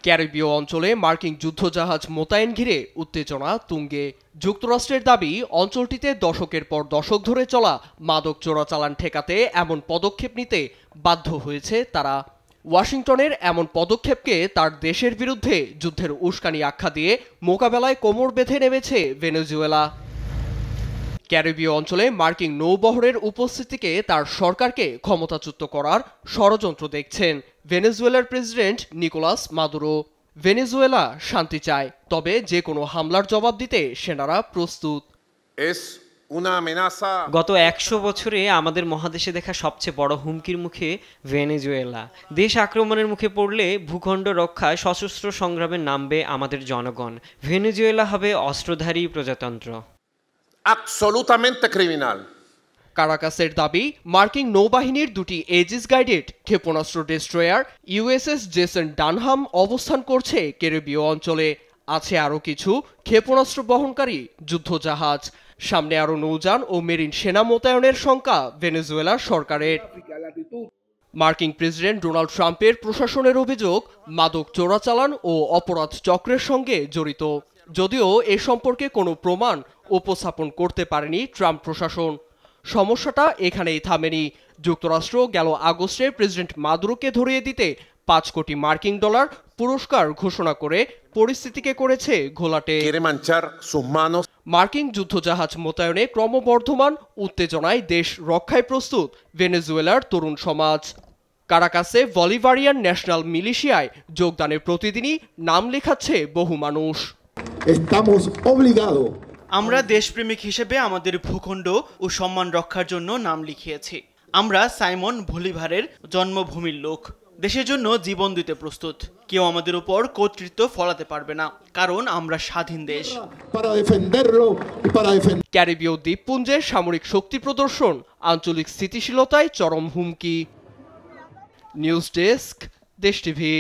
ক্যারিবীয় অঞ্চলে মার্কিন যুদ্ধজাহাজ মোতায়েন ঘিরে উত্তেজনা তুঙ্গে। যুক্তরাষ্ট্রের দাবি, অঞ্চলটিতে দশকের পর দশক ধরে চলা মাদক চোরাচালান ঠেকাতে এমন পদক্ষেপ নিতে বাধ্য হয়েছে তারা। ওয়াশিংটনের এমন পদক্ষেপকে তার দেশের বিরুদ্ধে যুদ্ধের উস্কানি আখ্যা দিয়ে মোকাবেলায় কোমর বেঁধে নেমেছে ভেনেজুয়েলা। ক্যারিবীয় অঞ্চলে মার্কিন নৌবহরের উপস্থিতিকে তার সরকারকে ক্ষমতাচ্যুত করার ষড়যন্ত্র দেখছেন ভেনেজুয়েলার প্রেসিডেন্ট নিকোলাস মাদুরো। ভেনেজুয়েলা শান্তি চায়, তবে যে কোনো হামলার জবাব দিতে সেনারা প্রস্তুত। গত ১০০ বছরে আমাদের মহাদেশে দেখা সবচেয়ে বড় হুমকির মুখে ভেনেজুয়েলা। দেশ আক্রমণের মুখে পড়লে ভূখণ্ড রক্ষায় সশস্ত্র সংগ্রামে নামবে আমাদের জনগণ। ভেনেজুয়েলা হবে অস্ত্রধারী প্রজাতন্ত্র। কারাকাসের দাবি, মার্কিন নৌবাহিনীর দুটি এজিস গাইডেড ক্ষেপণাস্ত্র ডেস্ট্রয়ার ইউএসএস জেসন ডানহাম অবস্থান করছে ক্যারিবীয় অঞ্চলে। আছে আরও কিছু ক্ষেপণাস্ত্র বহনকারী যুদ্ধজাহাজ। সামনে আরও নৌযান ও মেরিন সেনা মোতায়েনের শঙ্কা ভেনেজুয়েলার সরকারের। মার্কিন প্রেসিডেন্ট ডোনাল্ড ট্রাম্পের প্রশাসনের অভিযোগ, মাদক চোরাচালান ও অপরাধ চক্রের সঙ্গে জড়িত, যদিও এ সম্পর্কে কোনো প্রমাণ উপস্থাপন করতে পারেনি ট্রাম্প প্রশাসন। সমস্যাটা এখানেই থামেনি। যুক্তরাষ্ট্র গেল আগস্টে প্রেসিডেন্ট মাদুরোকে ধরিয়ে দিতে ৫ কোটি মার্কিন ডলার পুরস্কার ঘোষণা করে পরিস্থিতিকে করেছে ঘোলাটে। মার্কিন যুদ্ধজাহাজ মোতায়েনে ক্রমবর্ধমান উত্তেজনায় দেশ রক্ষায় প্রস্তুত ভেনেজুয়েলার তরুণ সমাজ। কারাকাসে বলিভারিয়ান ন্যাশনাল মিলিশিয়ায় যোগদানের প্রতিদিনই নাম লেখাচ্ছে বহু মানুষ। আমরা দেশপ্রেমিক হিসেবে আমাদের ভূখণ্ড ও সম্মান রক্ষার জন্য নাম লিখিয়েছি। আমরা সাইমন বলিভারের জন্মভূমির লোক। দেশের জন্য জীবন দিতে প্রস্তুত। কেউ আমাদের উপর কর্তৃত্ব ফলাতে পারবে না, কারণ আমরা স্বাধীন দেশ। ক্যারিবীয় দ্বীপপুঞ্জের সামরিক শক্তি প্রদর্শন আঞ্চলিক স্থিতিশীলতায় চরম হুমকি। নিউজ ডেস্ক, দেশ টিভি।